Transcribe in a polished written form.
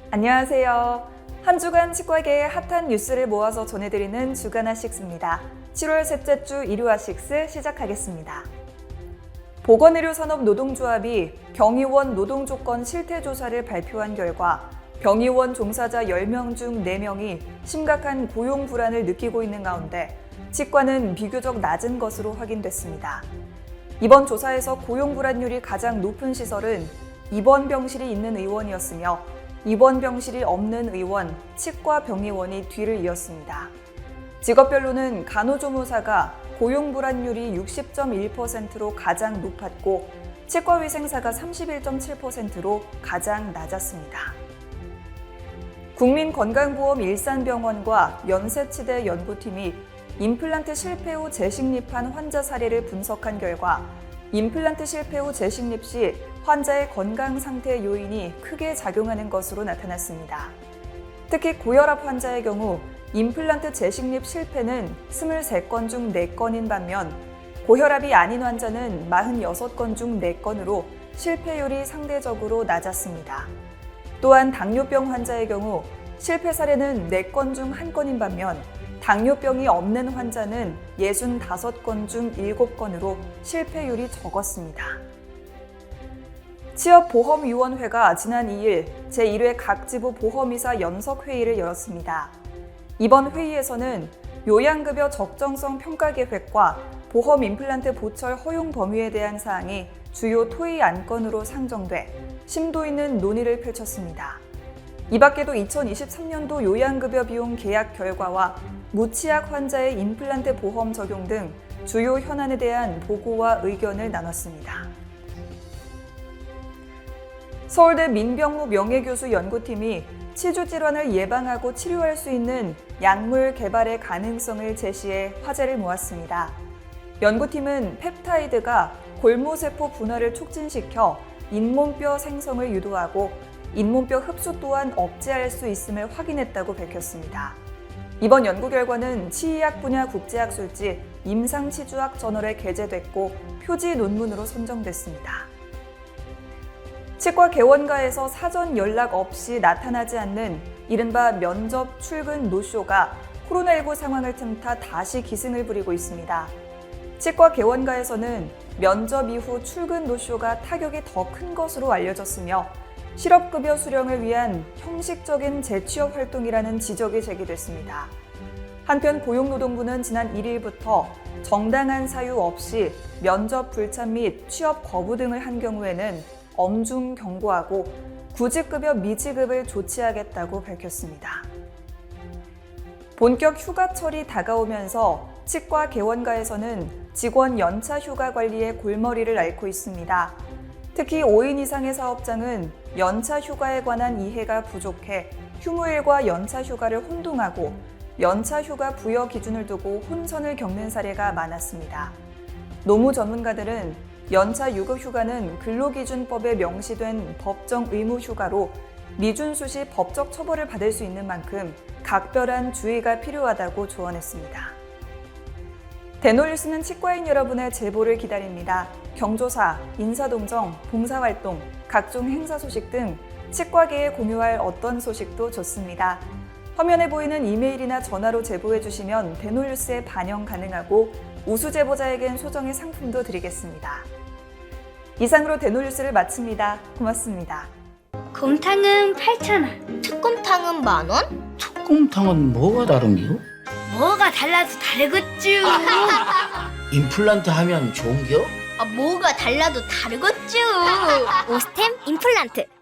안녕하세요. 한 주간 치과계의 핫한 뉴스를 모아서 전해드리는 주간 아식스입니다. 7월 셋째 주 일요 아식스 시작하겠습니다. 보건의료산업노동조합이 병의원 노동조건 실태조사를 발표한 결과 병의원 종사자 10명 중 4명이 심각한 고용 불안을 느끼고 있는 가운데 치과는 비교적 낮은 것으로 확인됐습니다. 이번 조사에서 고용 불안율이 가장 높은 시설은 입원 병실이 있는 의원이었으며 입원 병실이 없는 의원, 치과 병의원이 뒤를 이었습니다. 직업별로는 간호조무사가 고용 불안율이 60.1%로 가장 높았고 치과위생사가 31.7%로 가장 낮았습니다. 국민건강보험 일산병원과 연세치대 연구팀이 임플란트 실패 후 재식립한 환자 사례를 분석한 결과 임플란트 실패 후 재식립 시 환자의 건강 상태 요인이 크게 작용하는 것으로 나타났습니다. 특히 고혈압 환자의 경우 임플란트 재식립 실패는 23건 중 4건인 반면 고혈압이 아닌 환자는 46건 중 4건으로 실패율이 상대적으로 낮았습니다. 또한 당뇨병 환자의 경우 실패 사례는 4건 중 1건인 반면 당뇨병이 없는 환자는 65건 중 7건으로 실패율이 적었습니다. 취업보험위원회가 지난 2일 제1회 각 지부 보험이사 연석회의를 열었습니다. 이번 회의에서는 요양급여 적정성 평가계획과 보험 임플란트 보철 허용 범위에 대한 사항이 주요 토의 안건으로 상정돼 심도 있는 논의를 펼쳤습니다. 이 밖에도 2023년도 요양급여 비용 계약 결과와 무치약 환자의 임플란트 보험 적용 등 주요 현안에 대한 보고와 의견을 나눴습니다. 서울대 민병무 명예교수 연구팀이 치주 질환을 예방하고 치료할 수 있는 약물 개발의 가능성을 제시해 화제를 모았습니다. 연구팀은 펩타이드가 골모세포 분화를 촉진시켜 잇몸뼈 생성을 유도하고 잇몸뼈 흡수 또한 억제할 수 있음을 확인했다고 밝혔습니다. 이번 연구 결과는 치의학 분야 국제학술지 임상치주학 저널에 게재됐고 표지 논문으로 선정됐습니다. 치과 개원가에서 사전 연락 없이 나타나지 않는 이른바 면접 출근 노쇼가 코로나19 상황을 틈타 다시 기승을 부리고 있습니다. 치과 개원가에서는 면접 이후 출근 노쇼가 타격이 더 큰 것으로 알려졌으며 실업급여 수령을 위한 형식적인 재취업 활동이라는 지적이 제기됐습니다. 한편 고용노동부는 지난 1일부터 정당한 사유 없이 면접 불참 및 취업 거부 등을 한 경우에는 엄중 경고하고 구직급여 미지급을 조치하겠다고 밝혔습니다. 본격 휴가철이 다가오면서 치과 개원가에서는 직원 연차 휴가 관리에 골머리를 앓고 있습니다. 특히 5인 이상의 사업장은 연차 휴가에 관한 이해가 부족해 휴무일과 연차 휴가를 혼동하고 연차 휴가 부여 기준을 두고 혼선을 겪는 사례가 많았습니다. 노무 전문가들은 연차 유급 휴가는 근로기준법에 명시된 법정 의무 휴가로 미준수 시 법적 처벌을 받을 수 있는 만큼 각별한 주의가 필요하다고 조언했습니다. 대노뉴스는 치과인 여러분의 제보를 기다립니다. 경조사, 인사동정, 봉사활동, 각종 행사 소식 등 치과계에 공유할 어떤 소식도 좋습니다. 화면에 보이는 이메일이나 전화로 제보해 주시면 대노뉴스에 반영 가능하고 우수 제보자에겐 소정의 상품도 드리겠습니다. 이상으로 대노뉴스를 마칩니다. 고맙습니다. 곰탕은 8,000원. 특곰탕은 10,000원? 특곰탕은 뭐가 다른겨? 뭐가 달라도 다르겠쥬. 임플란트 하면 좋은겨? 뭐가 달라도 다르겠죠. 오스템 임플란트.